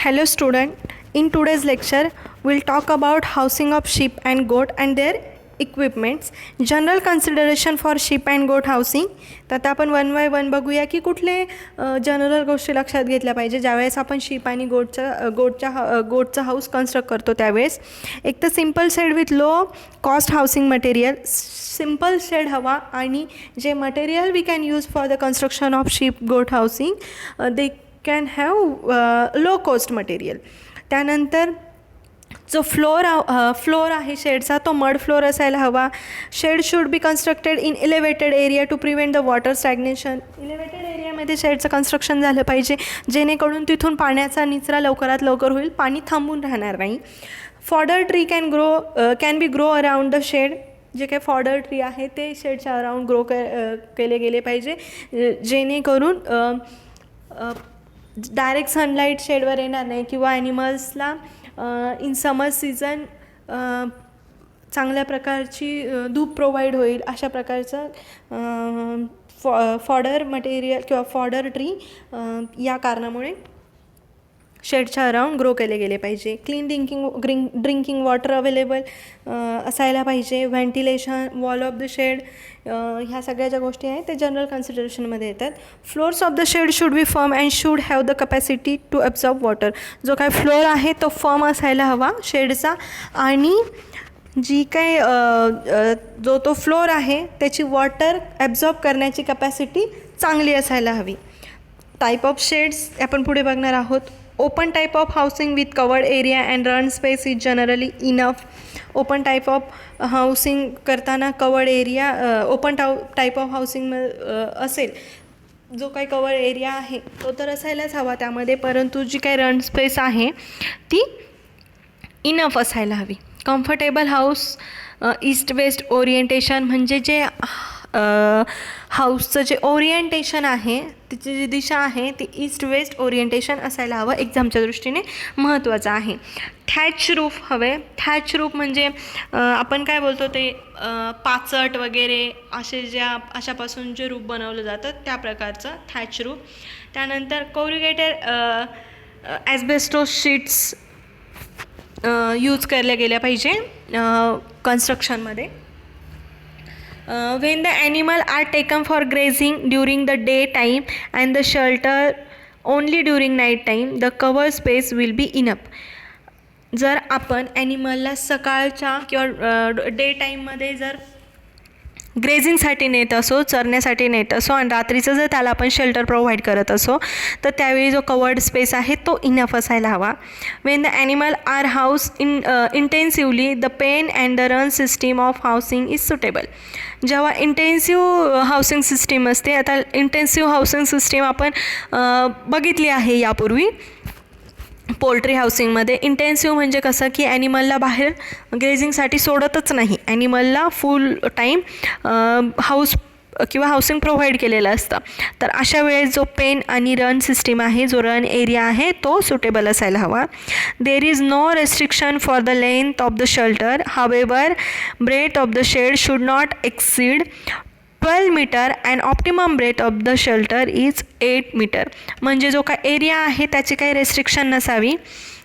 Hello student, in today's lecture we'll talk about housing of sheep and goat and their equipments. General consideration for sheep and goat housing. तर आता आपण one by one बघूया की कुठले general गोष्टी लक्षात घेतल्या पाहिजे ज्यावेळेस आपण शीप आणि गोटचा हाऊस कन्स्ट्रक्ट करतो त्यावेळेस. एक तर simple shed with low cost housing material. Simple shed हवा आणि जे material we can use for the construction of sheep goat housing they can have low cost material. त्यानंतर जो फ्लोर आहे शेडचा तो मड फ्लोर असायला हवा. Shed should be constructed in elevated area to prevent the water stagnation. Elevated एरियामध्ये शेडचं construction झालं पाहिजे जेणेकरून तिथून पाण्याचा निचरा लवकरात लवकर होईल, पाणी थांबून राहणार नाही. Fodder tree can be grow around the shed. जे काही फॉडर ट्री आहे ते शेडच्या अराउंड ग्रो केले गेले पाहिजे जेणेकरून डायरेक्ट सनलाईट शेडवर येणार नाही किंवा ॲनिमल्सला इन समर सीझन चांगल्या प्रकारची धूप प्रोव्हाइड होईल अशा प्रकारचं फॉडर मटेरियल किंवा फॉडर ट्री या कारणामुळे शेडच्या अराउंड ग्रो केले गेले पाहिजे. क्लीन ड्रिंकिंग वॉटर अवेलेबल असायला पाहिजे. Ventilation, wall of the shed, ह्या सगळ्या ज्या गोष्टी आहेत ते जनरल कन्सिडरेशनमध्ये येतात. Floors of the shed should be firm and should have the capacity to absorb water. जो काय फ्लोअर आहे तो फर्म असायला हवा शेडचा आणि जी काय जो तो फ्लोअर आहे त्याची वॉटर ॲब्झॉर्ब करण्याची कपॅसिटी चांगली असायला हवी. टाईप ऑफ शेड्स आपण पुढे बघणार आहोत. Open type of housing with covered area and run space is generally enough. Open type of housing करताना covered area open type of housing असेल जो काही कवर्ड एरिया आहे तो तर असायलाच हवा त्यामध्ये, परंतु जी काही रन स्पेस आहे ती इनफ असायला हवी. Comfortable house east west orientation म्हणजे जे हाऊसचं जे ओरिएंटेशन आहे तिची जी दिशा आहे ती ईस्ट वेस्ट ओरिएंटेशन असायला हवं, एक्झामच्या दृष्टीने महत्त्वाचं आहे. थॅच रूफ हवे. थॅच रूफ म्हणजे आपण काय बोलतो ते पाचट वगैरे अशापासून जे रूफ बनवलं जातं त्या प्रकारचं थॅच रूफ. त्यानंतर कोरुगेटेड ॲस्बेस्टोस शीट्स यूज केल्या गेल्या पाहिजे कन्स्ट्रक्शनमध्ये. When the animal are taken for grazing during the day time and the shelter only during night time, the cover space will be enough. जर आपण ॲनिमलला सकाळच्या किंवा डे टाईममध्ये जर ग्रेझिंगसाठी नेत असो, चरण्यासाठी नेत असो आणि रात्रीचं जर त्याला आपण शेल्टर प्रोव्हाइड करत असो तर त्यावेळी जो कवर्ड स्पेस आहे तो इनफ असायला हवा. When the animal are house intensively the pen and the run system of housing is suitable. जेव्हा इंटेन्सिव्ह हाऊसिंग सिस्टीम असते, आता इंटेन्सिव्ह हाऊसिंग सिस्टीम आपण बघितली आहे यापूर्वी पोल्ट्री हाऊसिंगमध्ये. इंटेन्सिव्ह म्हणजे कसं की ॲनिमलला बाहेर ग्रेझिंगसाठी सोडतच नाही, ॲनिमलला फुल टाईम हाऊस किंवा हाऊसिंग प्रोव्हाइड केलेलं असतं. तर अशा वेळेस जो पेन आणि रन सिस्टीम आहे, जो रन एरिया आहे तो सुटेबल असायला हवा. There is no restriction for the length of the shelter. However breadth of the shed should not exceed 12 meter and optimum breadth of the shelter is 8 meter. म्हणजे जो काय area आहे त्याची काही रेस्ट्रिक्शन नसावी.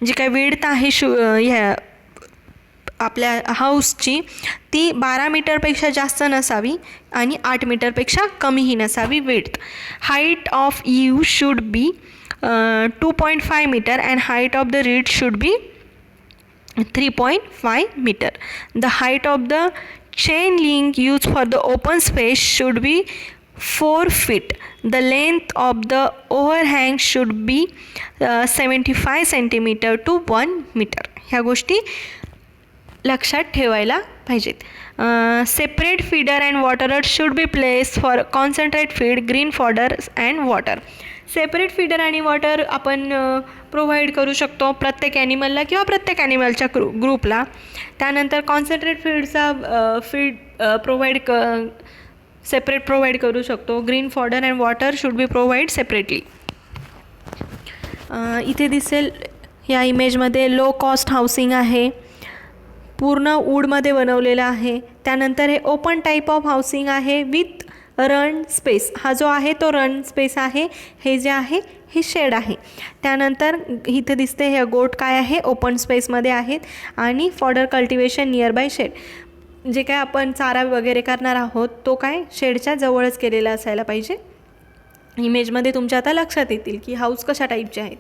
जी काय विड्थ आहे ह्या आपल्या हाऊसची ती 12 मीटरपेक्षा जास्त नसावी आणि 8 मीटरपेक्षा कमीही नसावी width. Height of you should be 2.5 meter and height of the reed should be 3.5 meter. The height of the chain link used for the open space should be 4 feet. The length of the overhang should be 75 centimeter to 1 meter. ह्या गोष्टी लक्षात ठेवायला पाहिजेत. Separate feeder and waterer should be place for concentrate feed, green fodder and water. Separate feeder आणि water आपण provide करू शकतो प्रत्येक ॲनिमलला किंवा प्रत्येक ॲनिमलच्या ग्रुपला. त्यानंतर कॉन्सन्ट्रेट फीड सेपरेट प्रोव्हाइड करू शकतो. Green fodder and water should be provide separately. इथे दिसेल या इमेजमध्ये लो कॉस्ट हाऊसिंग आहे, पूर्ण वूडमध्ये बनवलेलं आहे. त्यानंतर हे ओपन टाईप ऑफ हाऊसिंग आहे विथ रन स्पेस. हा जो आहे तो रन स्पेस आहे. हे जे आहे ही शेड आहे. त्यानंतर इथे दिसते हे गोट काय आहे, ओपन स्पेसमध्ये आहेत. आणि fodder cultivation nearby shed, जे काय आपण चारा वगैरे करणार आहोत तो काय शेडच्या जवळच केलेला असायला पाहिजे. इमेजमध्ये तुमच्या आता लक्षात येतील की हाऊस कशा टाईपचे आहेत.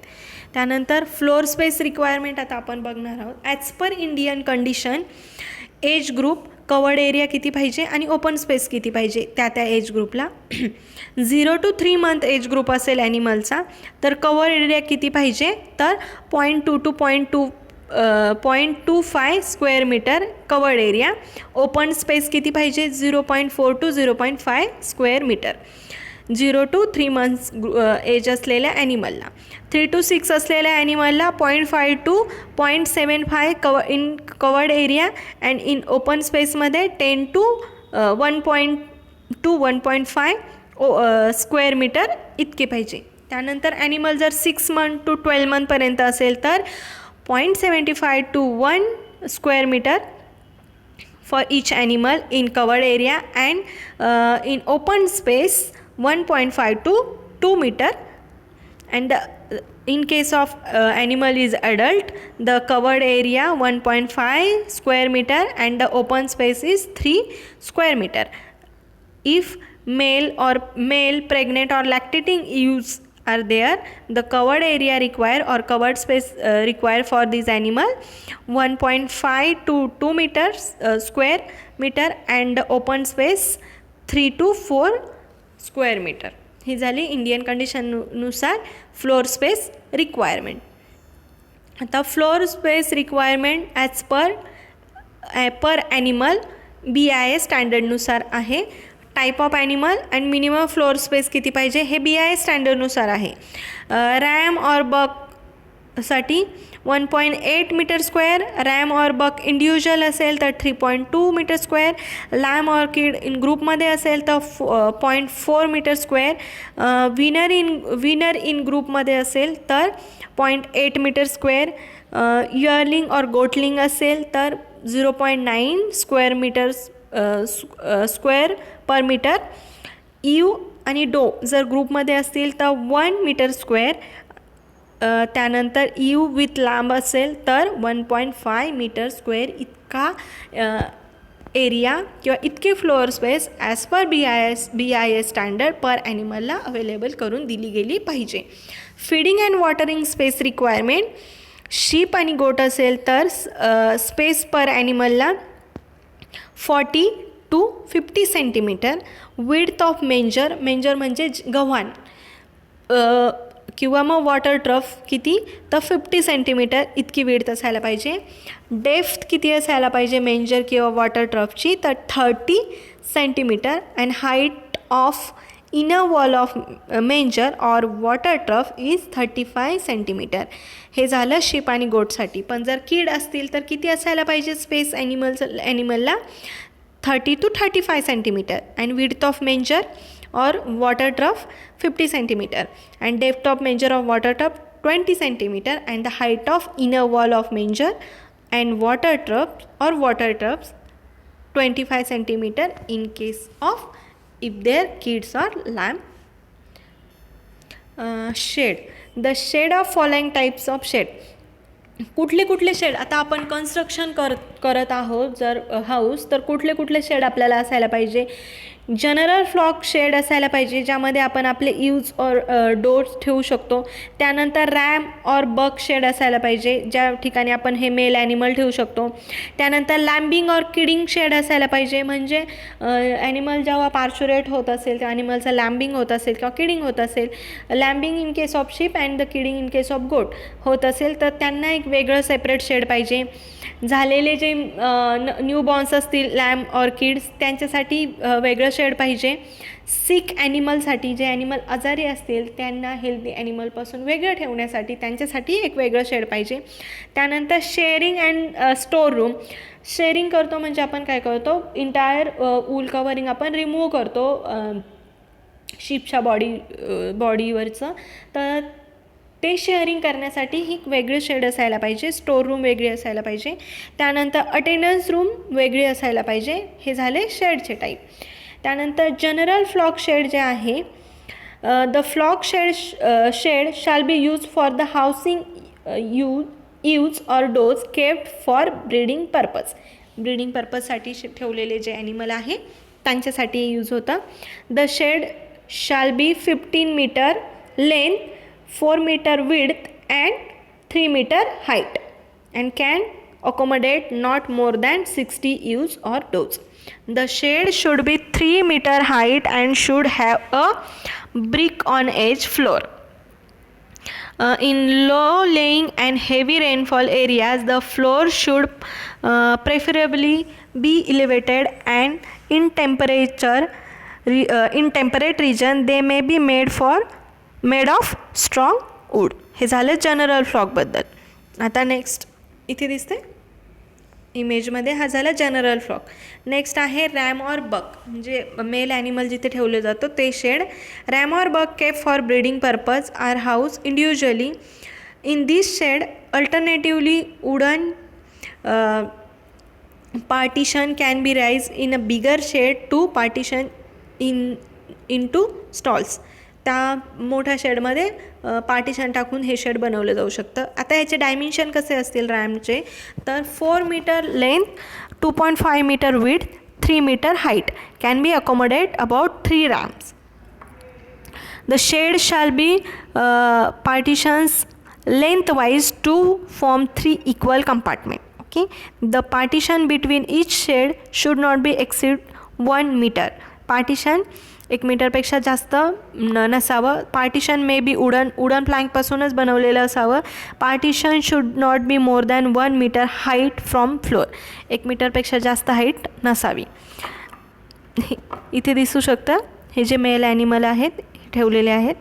त्यानंतर फ्लोअर स्पेस रिक्वायरमेंट आता आपण बघणार आहोत. As per Indian condition, age group, covered area किती पाहिजे आणि ओपन स्पेस किती पाहिजे त्या एज ग्रुपला. 0 to 3 month एज ग्रुप असेल ॲनिमलचा तर कवर एरिया किती पाहिजे तर 0.2 to 0.25 square meter covered area. Open space किती पाहिजे 0.4 to 0.5 square meter. 0 to 3 months age असलेल्या ॲनिमलला. 3 to 6 असलेल्या ॲनिमलला 0.5 to 0.75 covered area and in open स्पेसमध्ये 10 to 1.2 1.5 स्क्वेअर मीटर इतके पाहिजे. त्यानंतर ॲनिमल जर 6 month to 12 monthपर्यंत असेल तर 0.75 to 1 square meter for each animal in covered area and in open space 1.5 to 2 meter. And in case of animal is adult, the covered area 1.5 square meter and the open space is 3 square meter. If male pregnant or lactating ewes are there, the covered area required or covered space required for this animal 1.5 to 2 meters square meter and open space 3 to 4 square metre. ही झाली Indian कंडिशननुसार floor space requirement. आता floor space requirement as per animal BIS स्टँडर्डनुसार आहे. Type of animal and minimum floor space किती पाहिजे हे BIS स्टँडर्डनुसार आहे. रॅम और बकसाठी 1.8 मीटर स्क्वेअर, रॅम और बक इंडिव्हिज्युअल असेल तर 3.2 मीटर स्क्वेअर, लॅम और किड इन ग्रुपमध्ये असेल तर 0.4 मीटर स्क्वेअर, विनर इन ग्रुपमध्ये असेल तर 0.8 मीटर स्क्वेअर, इयरलिंग और गोटलिंग असेल तर 0.9 स्क्वेअर मीटर स्क्वेअर पर मीटर. ईव आणि डो जर ग्रुपमध्ये असतील तर 1 मीटर स्क्वेअर. त्यानंतर ईव विथ लांब असेल तर 1.5 मीटर स्क्वेअर इतका एरिया किंवा इतके floor space as per BIS standard per ॲनिमलला अवेलेबल करून दिली गेली पाहिजे. Feeding and watering space requirement, sheep आणि गोट असेल तर स्पेस पर ॲनिमलला 40 to 50 centimetre. Width of manger म्हणजे गव्हाण किंवा मग वॉटर ट्रफ किती तर 50 सेंटीमीटर इतकी विड्थ असायला पाहिजे. डेप्थ किती असायला पाहिजे मेंजर किंवा वॉटर ट्रफची तर 30 centimetre. And height of inner wall of मेंजर और वॉटर ट्रफ इज 35 सेंटीमीटर. हे झालं शीप आणि गोटसाठी. पण जर कीड असतील तर किती असायला पाहिजे स्पेस ॲनिमलला 30 to 35 centimetre. And width of manger or water trough 50 centimeter and depth of measure of water trough 20 centimeter and the height of inner wall of manger and water troughs 25 centimeter in case of if their kids are lamb. Shade, the shade of following types of shade. कुठले shade आता आपण construction करत आहोत जर house तर कुठले shade आपल्याला असायला पाहिजे. जनरल फ्लॉक शेड असायला पाहिजे ज्यामध्ये आपण आपले यूज और डोर्स ठेवू शकतो. त्यानंतर रॅम और बक शेड असायला पाहिजे ज्या ठिकाणी आपण हे मेल ॲनिमल ठेवू शकतो. त्यानंतर लॅम्बिंग और किडिंग शेड असायला पाहिजे म्हणजे ॲनिमल जेव्हा पार्च्युरेट होत असेल त्या ॲनिमलचं लॅम्बिंग होत असेल किंवा किडिंग होत असेल, lambing in case of sheep and the kidding in case of goat होत असेल तर त्यांना एक वेगळं सेपरेट शेड पाहिजे. झालेले जे न्यूबॉर्न्स असतील लॅम्ब और किड्स त्यांच्यासाठी वेगळं शेड पाहिजे. सिक ॲनिमलसाठी जे ॲनिमल आजारी असतील त्यांना हेल्दी ॲनिमलपासून वेगळं ठेवण्यासाठी त्यांच्यासाठी एक वेगळं शेड पाहिजे. त्यानंतर shearing and store room. Shearing करतो म्हणजे आपण काय करतो इंटायर वूल कवरिंग आपण रिमूव्ह करतो शीपच्या बॉडीवरचं तर ते शेअरिंग करण्यासाठी ही वेगळं शेड असायला पाहिजे. स्टोअर रूम वेगळी असायला पाहिजे. त्यानंतर अटेंडन्स रूम वेगळी असायला पाहिजे. हे झाले शेडचे टाईप. त्यानंतर जनरल फ्लॉक शेड जे आहे The flock shed shall be used for the housing ewes or does kept for breeding purpose. Breeding पर्पजसाठी ठेवलेले जे ॲनिमल आहे त्यांच्यासाठी यूज होतं. The shed shall be 15 metre length, 4 metre width and 3 metre height and can accommodate not more than 60 ewes or does. The shed should be 3 meter height and should have a brick on edge floor. In low lying and heavy rainfall areas, the floor should preferably be elevated, and in temperate region they may be made of strong wood. हे झालं general flock बद्दल. आता next इथे दिसते इमेजमध्ये, हा झाला general flock. Next आहे रॅम ऑर बक, म्हणजे मेल ॲनिमल जिथे ठेवलं जातं ते shed. Ram or buck kept for breeding purpose are house individually in this shed. Alternatively wooden partition can be raised in a bigger shed to partition into stalls. त्या मोठ्या शेडमध्ये partition टाकून हे shade बनवलं जाऊ शकतं. आता याचे डायमेन्शन कसे असतील रॅमचे, तर 4 meter length, 2.5 meter width, 3 metre height. Can be accommodate about 3 rams. The shed shall be partitions lengthwise to form 3 equal compartments. Okay, the partition between each shed should not be exceed 1 meter. Partition 1 मीटरपेक्षा जास्त नसावं. Partition may be wooden प्लँकपासूनच बनवलेलं असावं. Partition should not be more than 1 meter height from floor. 1 मीटरपेक्षा जास्त height नसावी. इथे दिसू शकतं हे जे मेल ॲनिमल आहेत ठेवलेले आहेत.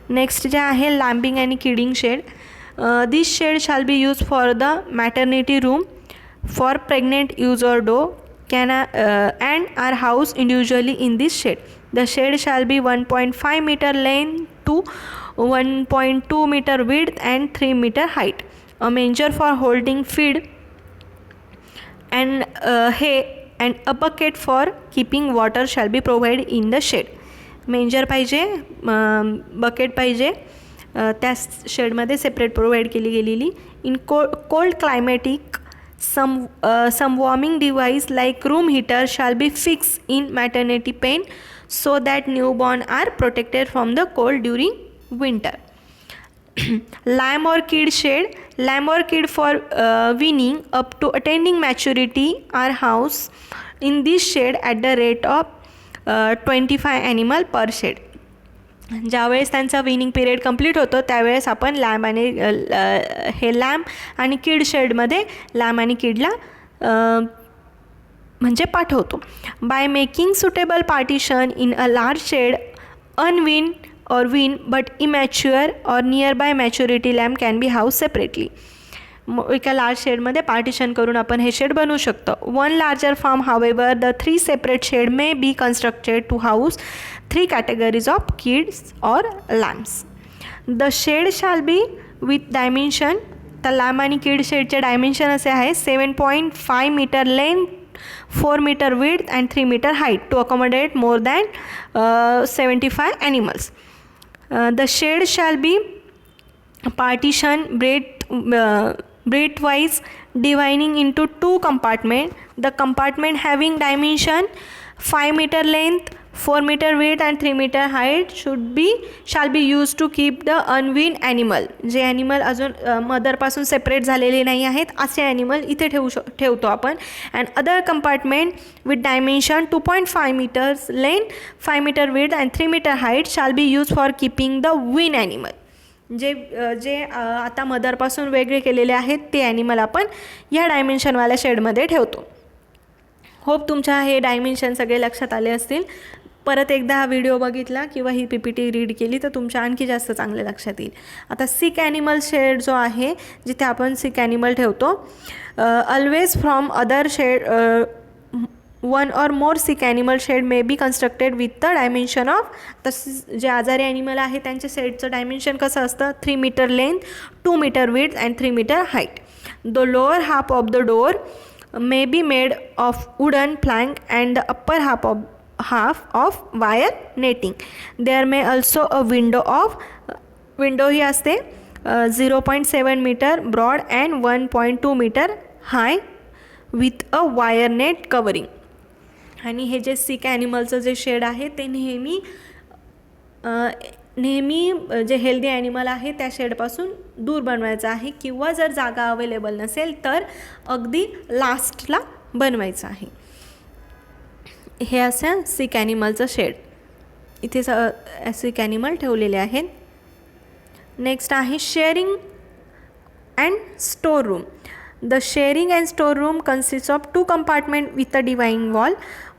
नेक्स्ट जे आहे लॅम्बिंग आणि kidding shed. This shed shall be use for the maternity room for pregnant ewe or doe can and are housed individually in this shed. The shed shall be 1.5 meter length to 1.2 meter width and 3 meter height. A manger for holding feed and hay and a bucket for keeping water shall be provided in the shed. मेंजर पाहिजे, bucket पाहिजे, त्या शेडमध्ये separate provide केली गेलेली. In cold climatic some warming device like room heater shall be fixed in maternity pen so that newborn are protected from the cold during winter. Lamb or kid shed. Lamb or kid for weaning up to attaining maturity are housed in this shed at the rate of 25 animal per shed. ज्यावेळेस त्यांचा winning period complete होतो त्यावेळेस आपण lamb आणि हे lamb आणि किड शेडमध्ये lamb आणि किडला म्हणजे पाठवतो. By making suitable partition in a large shed, unwean or wean but immature or nearby maturity lamb can be housed separately. एका लार्ज शेडमध्ये पार्टिशन करून आपण हे शेड बनवू शकतो. One larger farm however the 3 separate shed may be constructed to house 3 categories of kids or lambs. The shed shall be with dimension. तर lamb आणि kid शेडचे डायमेन्शन असे आहे 7.5 meter length, 4 metre width and 3 metre height to accommodate more than 75 animals. The shed shall be partition breadth-wise dividing into 2 compartments. The compartment having dimension 5 meter length, 4 meter width and 3 meter height shall be used to keep the unweaned animal. जे animal अजून मदरपासून separate झालेले नाही आहेत असे animal इथे ठेवतो आपण. And other compartment with dimension 2.5 meters length, 5 meter width and 3 meter height shall be used for keeping the weaned animal. जे आता मदरपासून वेगळे केलेले आहेत ते ॲनिमल आपण या डायमेन्शनवाल्या शेडमध्ये ठेवतो. होप तुमच्या हे डायमेन्शन सगळे लक्षात आले असतील. परत एकदा हा व्हिडिओ बघितला किंवा ही PPT रीड केली तर तुमच्या आणखी जास्त चांगले लक्षात येईल. आता सिक ॲनिमल शेड जो आहे जिथे आपण सिक ॲनिमल ठेवतो, always from other shed one or more sick animal shed may be constructed with the dimension of. तसेच जे आजारी ॲनिमल आहे त्यांच्या शेडचं डायमेन्शन कसं असतं 3 meter length, 2 meter width and 3 meter height. The lower half of the door may be made of wooden plank and the upper half half of wire netting. There may also a window ही असते 0.7 meter broad and 1.2 meter high with a wire net covering. आणि हे जे सिक ॲनिमलचं जे shade आहे ते नेहमी जे हेल्दी ॲनिमल आहे त्या शेडपासून दूर बनवायचं आहे, किंवा जर जागा अवेलेबल नसेल तर अगदी लास्टला बनवायचं आहे. हे असं सिक ॲनिमलचं शेड. इथे सिक ॲनिमल ठेवलेले आहेत. नेक्स्ट आहे shearing and store room. The sharing and store room consists of 2 compartments with a dividing wall.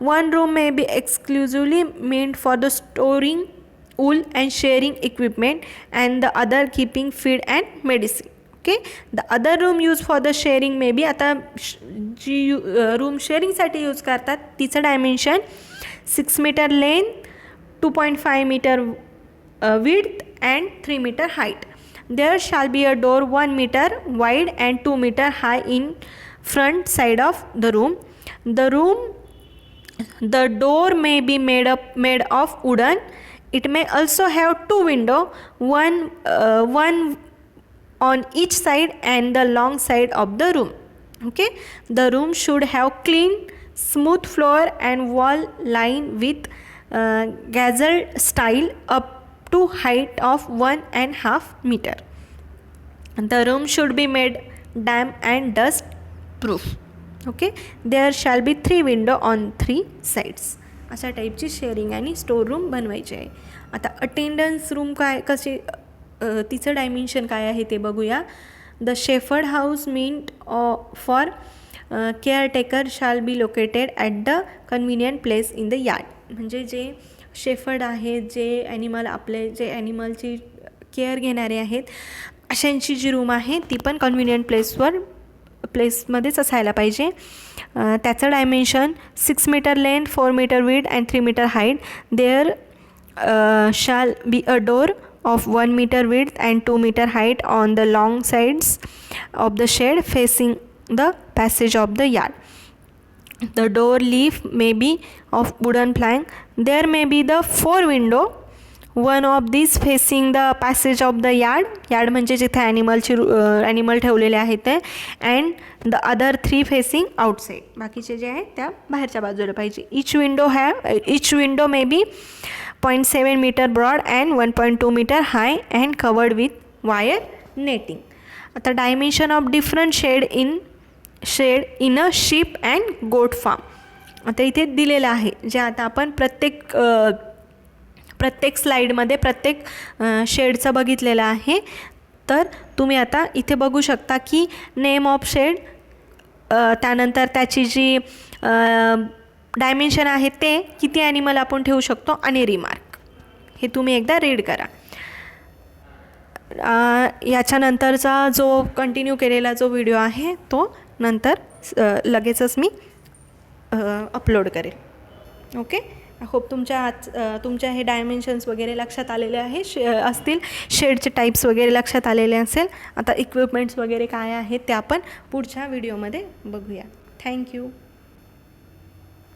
One room may be exclusively meant for the storing wool and sharing equipment, and the other keeping feed and medicine. Okay, the other room used for the sharing may be, आता जी room शेअरिंगसाठी use करतात तिचं dimension 6 meter length, 2.5 meter width and 3 meter height. There shall be a door 1 meter wide and 2 meter high in front side of the room. The door may be made of wooden. It may also have 2 windows, one on each side and the long side of the room. Okay, the room should have clean, smooth floor and wall lined with gazelle style up to height of 1.5 meter. The room should be made damp and dust proof. Okay, there shall be 3 window on 3 sides. अशा टाईपची sharing आणि store room बनवायची आहे. आता attendance room तिचं dimension काय आहे ते बघूया. The shepherd house meant for caretaker shall be located at the convenient place in the yard. म्हणजे जे शेफर्ड आहेत, जे ॲनिमलची केअर घेणारे आहेत, अशांची जी रूम आहे ती पण कन्व्हिनियंट प्लेसमध्येच असायला पाहिजे. त्याचं dimension 6 meter length, 4 metre width and 3 metre height. There shall be a door of 1 meter width and 2 meter height on the long sides of the shed facing the passage of the yard. The door leaf may be of wooden plank. There may be the 4 window, one of these facing the passage of the yard. Yard म्हणजे जिथे animal ठेवलेले आहेत ते. and the other 3 facing outside. बाकीचे जे आहेत त्या बाहेरच्या बाजूला पाहिजे. each window may be 0.7 meter broad and 1.2 meter high and covered with wire netting. आता dimension of different shed in a sheep and goat farm. आता इथे दिलेलं आहे, जे आता आपण प्रत्येक स्लाईडमध्ये प्रत्येक शेडचं बघितलेलं आहे. तर तुम्ही आता इथे बघू शकता की नेम ऑफ शेड, त्यानंतर त्याची जी डायमेन्शन आहे ते, किती ॲनिमल आपण ठेवू शकतो आणि रिमार्क. हे तुम्ही एकदा रीड करा. याच्यानंतरचा जो कंटिन्यू केलेला जो व्हिडिओ आहे तो नंतर लगेचच मी अपलोड करेल. ओके, आय होप तुमच्या हे डायमेन्शन्स वगैरे लक्षात आलेले असतील, शेडचे टाईप्स वगैरे लक्षात आलेले असेल. आता इक्विपमेंट्स वगैरे काय आहेत ते आपण पुढच्या व्हिडिओमध्ये बघूया. थँक्यू.